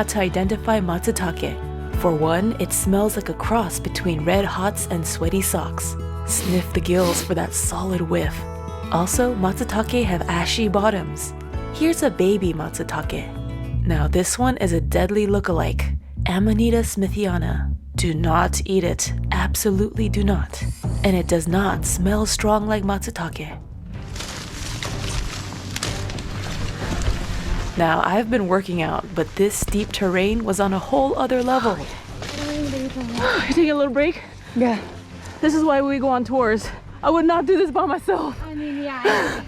to identify Matsutake. For one, it smells like a cross between red hots and sweaty socks. Sniff the gills for that solid whiff. Also, Matsutake have ashy bottoms. Here's a baby Matsutake. Now this one is a deadly lookalike, Amanita smithiana. Do not eat it, absolutely do not. And it does not smell strong like Matsutake. Now, I've been working out, but this steep terrain was on a whole other level. You taking a little break? Yeah. This is why we go on tours. I would not do this by myself. I mean, yeah.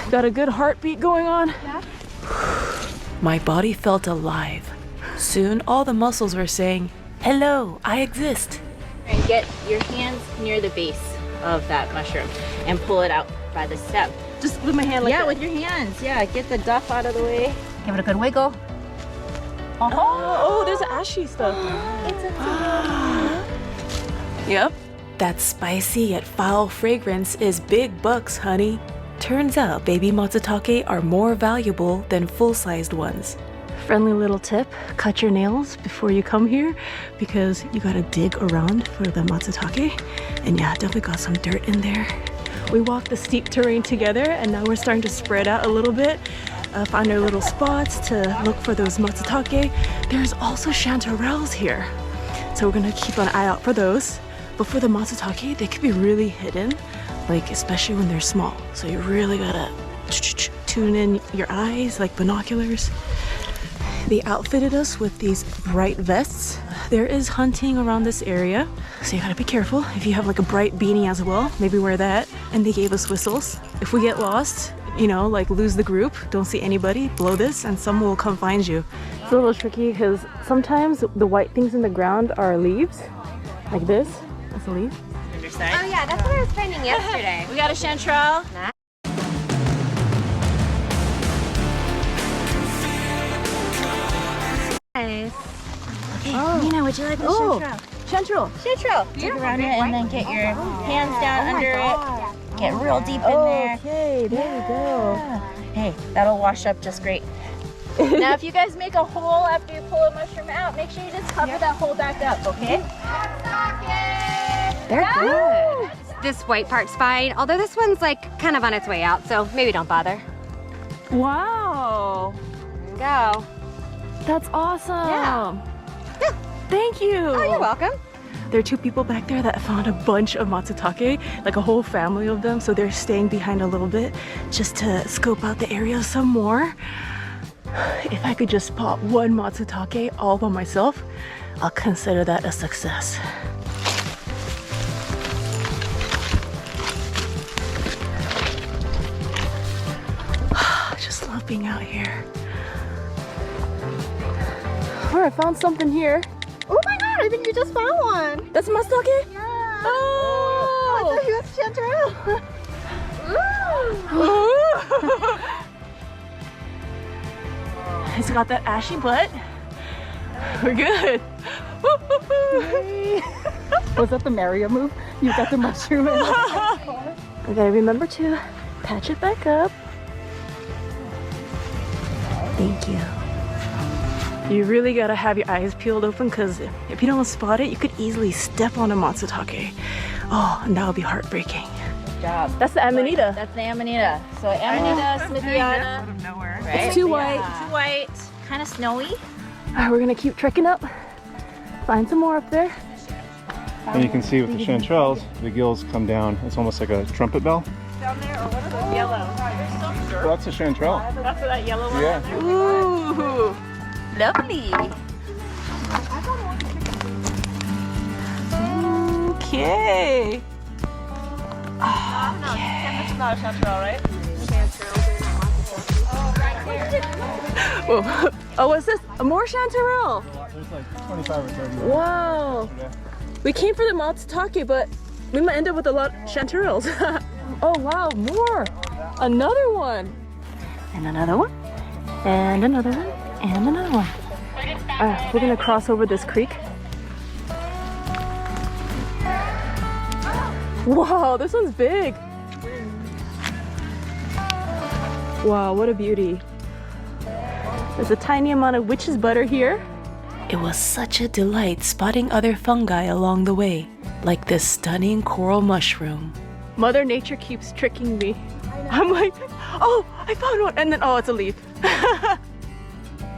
Got a good heartbeat going on? Yeah. My body felt alive. Soon, all the muscles were saying, "Hello, I exist." And get your hands near the base of that mushroom and pull it out by the stem. Just with my hand like Yeah, that. with your hands. Yeah, get the duff out of the way. Give it a good wiggle. Oh, there's ashy stuff. Yep. That spicy yet foul fragrance is big bucks, honey. Turns out baby Matsutake are more valuable than full-sized ones. Friendly little tip, cut your nails before you come here because you gotta dig around for the Matsutake. And yeah, definitely got some dirt in there. We walked the steep terrain together and now we're starting to spread out a little bit, find our little spots to look for those Matsutake. There's also chanterelles here. So we're gonna keep an eye out for those. But for the Matsutake, they could be really hidden, like especially when they're small. So you really gotta tune in your eyes like binoculars. They outfitted us with these bright vests. There is hunting around this area, so you gotta be careful. If you have like a bright beanie as well, maybe wear that. And they gave us whistles. If we get lost, you know, like lose the group, don't see anybody, blow this and someone will come find you. It's a little tricky because sometimes the white things in the ground are leaves, like this. That's a leaf. Underside. Oh yeah, that's what I was finding yesterday. We got a chanterelle. Nice. Okay, Nina, would you like the chanterelle? Chanterelle. Chanterelle. Dig around it and then get your hands down under it. Get real deep in there. Okay, there we go. Hey, that'll wash up just great. Now, if you guys make a hole after you pull a mushroom out, make sure you just cover that hole back up, okay? They're good. This white part's fine, although this one's like kind of on its way out, so maybe don't bother. Wow. There you go. That's awesome. Yeah. Thank you. Oh, you're welcome. There are two people back there that found a bunch of Matsutake, like a whole family of them, so they're staying behind a little bit just to scope out the area some more. If I could just spot one Matsutake all by myself, I'll consider that a success. Just love being out here. Oh, I found something here. Oh my god, I think you just found one. That's Matsutake? Yeah. Oh! I thought he was chanterelle. It's got that ashy butt. We're good. Was that the Mario move? You got the mushroom in. We gotta remember to patch it back up. Thank you. You really gotta have your eyes peeled open because if you don't spot it, you could easily step on a Matsutake. Oh, and that would be heartbreaking. Good job. That's the Amanita. That's the Amanita. So Amanita smithiana. Out of nowhere. Right? It's too white. Too white. Kind of snowy. All right, we're gonna keep trekking up. Find some more up there. And you can see with the chanterelles, the gills come down. It's almost like a trumpet bell. Down there, or what are those yellow? Well, that's a chanterelle. That's that yellow one. Yeah. Ooh, lovely. Okay. It's not a chanterelle, right? Whoa. Oh, what's this? More chanterelle. There's like 25 or 30. Wow. We came for the Matsutake, but we might end up with a lot of chanterelles. Oh wow, more. Another one. And another one. And another one. And another one. Alright, we're gonna cross over this creek. Wow, this one's big. Wow, what a beauty. There's a tiny amount of witch's butter here. It was such a delight spotting other fungi along the way, like this stunning coral mushroom. Mother Nature keeps tricking me. I'm like, oh, I found one, and then oh, it's a leaf.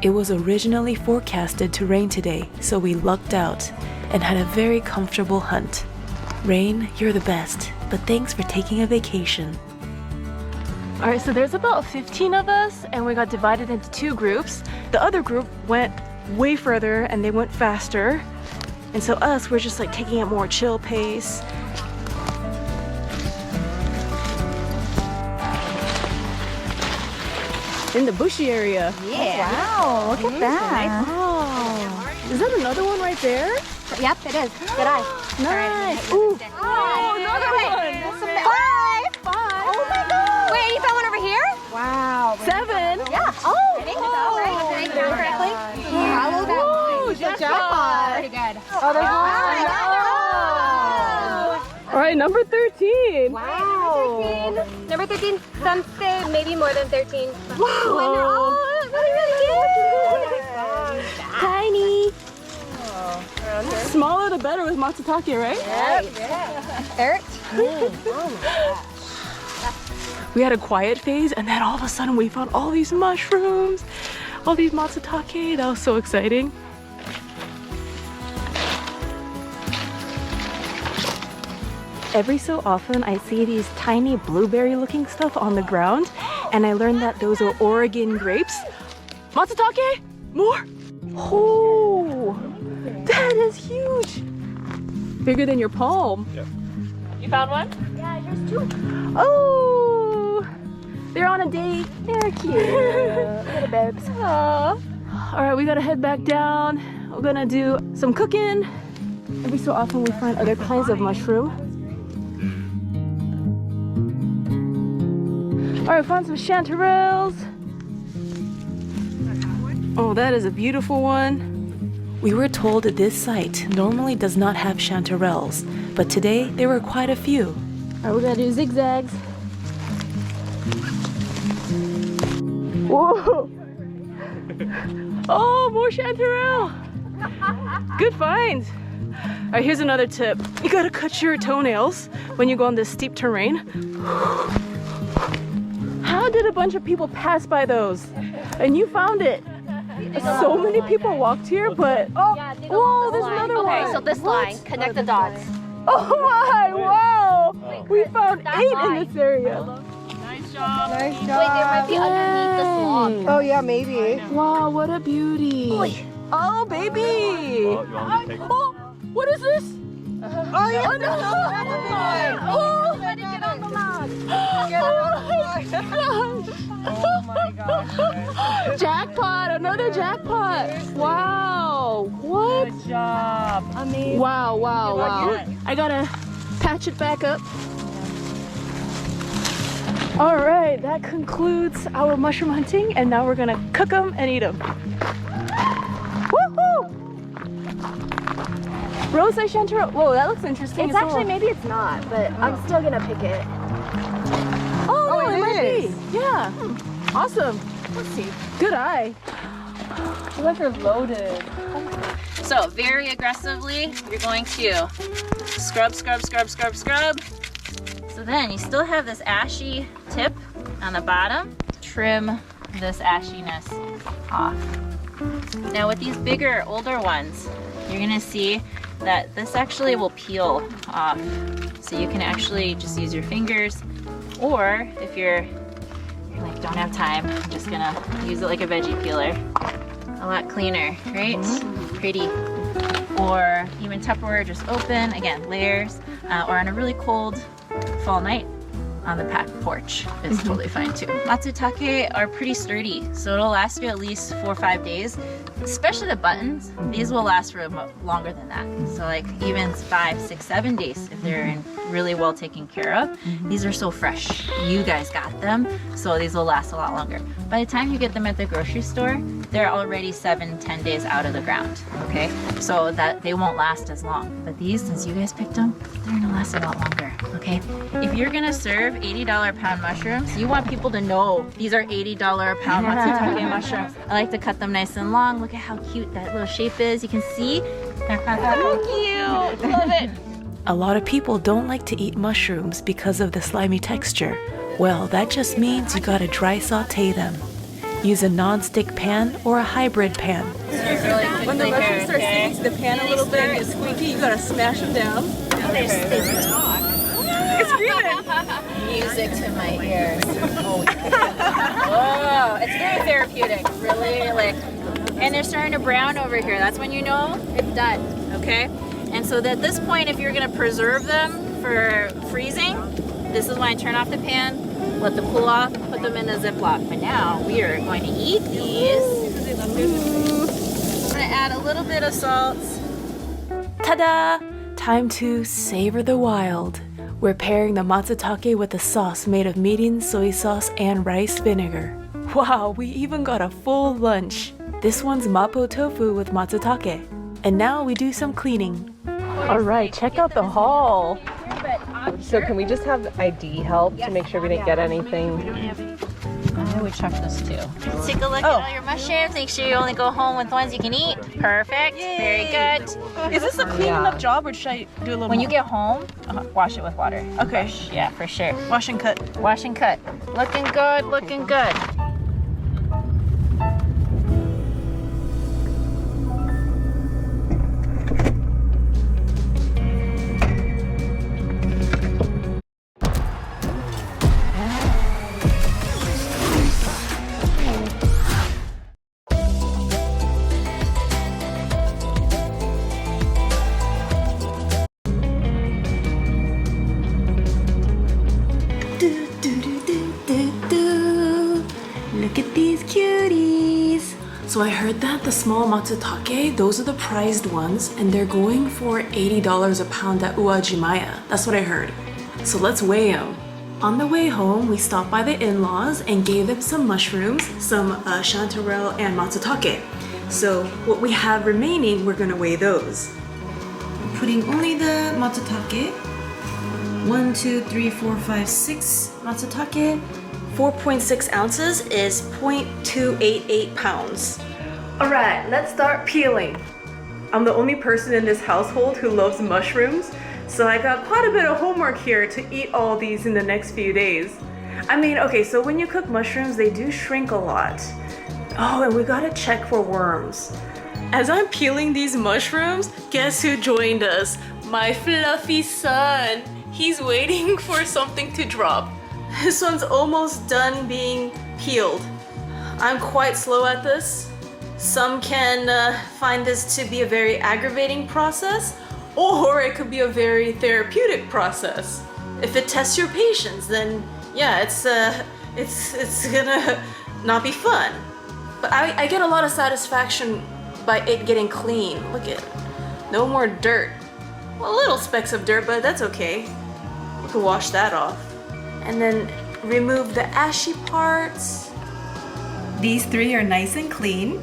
It was originally forecasted to rain today, so we lucked out and had a very comfortable hunt. Rain, you're the best, but thanks for taking a vacation. All right, so there's about 15 of us, and we got divided into 2 groups. The other group went way further, and they went faster. And so us, we're just like taking a more chill pace. In the bushy area. Wow, look at that. Oh, is that another one right there? Yep, it is. Good eye. Nice. Ooh. Oh, another one. Five. Oh my God. Wait, you found one over here? Wow. 7. Yeah. Oh. I think so, right? Did I count correctly? Ooh, jackpot. Pretty good. Oh, there's All right, number 13. Wow. Number 13. Some say maybe more than 13. Wow. Oh, really cute. Tiny. Smaller the better with matsutake, right? Eric? We had a quiet phase, and then all of a sudden we found all these mushrooms, all these matsutake. That was so exciting. Every so often I see these tiny blueberry looking stuff on the ground, and I learned that those are Oregon grapes. Matsutake! More! Oh, that is huge! Bigger than your palm. Yep. You found one? Yeah, here's 2. Oh, they're on a date. They're cute. Little babes. All right, we gotta head back down. We're gonna do some cooking. Every so often we find other kinds of mushroom. All right, found some chanterelles. Oh, that is a beautiful one. We were told this site normally does not have chanterelles, but today there were quite a few. All right, we're gonna do zigzags. Whoa! Oh, more chanterelle! Good find. All right, here's another tip. You gotta cut your toenails when you go on this steep terrain. How did a bunch of people pass by those? And you found it. So many people walked here, but whoa, there's another one. Okay, so this line, connect the dots. Oh my, wow! We found 8 in this area. Wait, there might be underneath this log. Oh yeah, maybe. Wow, what a beauty. Oh, baby. Oh, you want me to take it? Oh, what is this? Oh yeah. Oh, no. Oh, Get on the log. Oh my gosh. Jackpot, another jackpot. Wow, what? Good job. Amazing. Wow, wow, wow. I gotta patch it back up. All right, that concludes our mushroom hunting, and now we're gonna cook them and eat them. Woohoo! Rose chanterelle. Whoa, that looks interesting. It's as actually, well. maybe it's not, but I'm still gonna pick it. Oh, no, it it might is. be. Yeah. Awesome. Let's see. Good eye. You guys are loaded. So very aggressively, you're going to scrub, scrub, scrub, scrub, scrub. So then you still have this ashy tip on the bottom. Trim this ashiness off. Now with these bigger, older ones, you're gonna see that this actually will peel off. So you can actually just use your fingers, or if you're like don't have time, I'm just gonna use it like a veggie peeler. A lot cleaner, right? Pretty. Or even Tupperware, just open, again, layers, or on a really cold fall night on the back porch is totally fine too. Matsutake are pretty sturdy, so it'll last you at least 4 or 5 days. Especially the buttons, these will last for longer than that. So like even 5, 6, 7 days if they're really well taken care of. These are so fresh. You guys got them, so these will last a lot longer. By the time you get them at the grocery store, they're already 7, 10 days out of the ground, okay? So that they won't last as long. But these, since you guys picked them, they're gonna last a lot longer, Okay, if you're gonna serve $80 a pound mushrooms, you want people to know these are $80 a pound matsutake mushrooms. I like to cut them nice and long. Look at how cute that little shape is. You can see they're so cute. Love it. A lot of people don't like to eat mushrooms because of the slimy texture. Well, that just means you gotta dry saute them. Use a non-stick pan or a hybrid pan. When the mushrooms start sticking to the pan a little bit and get squeaky, you gotta smash them down. It's screaming. Music to my ears. Oh, it's very therapeutic. Really, like, and they're starting to brown over here. That's when you know it's done. Okay, and so at this point, if you're gonna preserve them for freezing, this is when I turn off the pan, let them cool off, put them in a Ziploc. But now we are going to eat these. I'm gonna add a little bit of salt. Ta-da! Time to savor the wild. We're pairing the matsutake with a sauce made of mirin, soy sauce, and rice vinegar. Wow, we even got a full lunch. This one's mapo tofu with matsutake. And now we do some cleaning. All right, check out the hall. So can we just have ID help to make sure we didn't get anything? I would check this too. Take a look at all your mushrooms. Make sure you only go home with ones you can eat. Perfect. Very good. Is this a clean enough job or should I do a little When more? you get home, wash it with water. Okay. Yeah, for sure. Wash and cut. Wash and cut. Looking good, looking good. Look at these cuties. So I heard that the small matsutake, those are the prized ones, and they're going for $80 a pound at Uwajimaya. That's what I heard. So let's weigh them. On the way home, we stopped by the in-laws and gave them some mushrooms, some chanterelle and matsutake. So what we have remaining, we're gonna weigh those. I'm putting only the matsutake. 1, 2, 3, 4, 5, 6 matsutake. 4.6 ounces is 0.288 pounds. All right, let's start peeling. I'm the only person in this household who loves mushrooms, so I got quite a bit of homework here to eat all these in the next few days. I mean, okay, so when you cook mushrooms, they do shrink a lot. Oh, and we gotta check for worms. As I'm peeling these mushrooms, guess who joined us? My fluffy son. He's waiting for something to drop. This one's almost done being peeled. I'm quite slow at this. Some can find this to be a very aggravating process, or it could be a very therapeutic process. If it tests your patience, then yeah, it's gonna not be fun. But I get a lot of satisfaction by it getting clean. Look at it. No more dirt. Well, little specks of dirt, but that's okay. We can wash that off. And then remove the ashy parts. These three are nice and clean.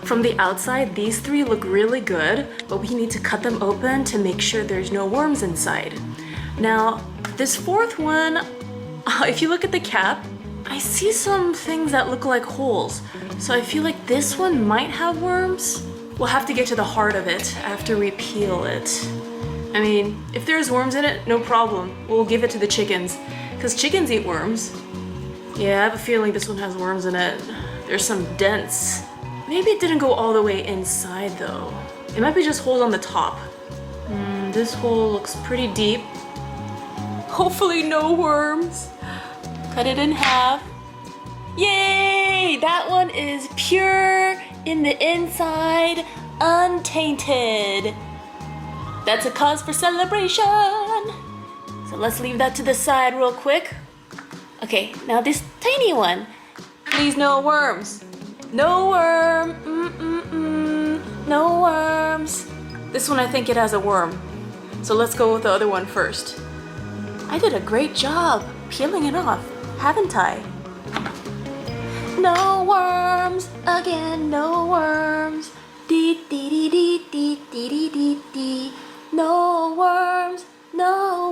From the outside, these three look really good, but we need to cut them open to make sure there's no worms inside. Now, this fourth one, if you look at the cap, I see some things that look like holes. So I feel like this one might have worms. We'll have to get to the heart of it after we peel it. I mean, if there's worms in it, no problem. We'll give it to the chickens, because chickens eat worms. Yeah, I have a feeling this one has worms in it. There's some dents. Maybe it didn't go all the way inside though. It might be just holes on the top. This hole looks pretty deep. Hopefully no worms. Cut it in half. Yay! That one is pure in the inside, untainted. That's a cause for celebration. So let's leave that to the side real quick. Okay, now this tiny one. Please no worms. No worm. No worms. This one I think it has a worm. So let's go with the other one first. I did a great job peeling it off, haven't I? No worms, again no worms. Dee dee dee dee dee dee dee dee. No worms, no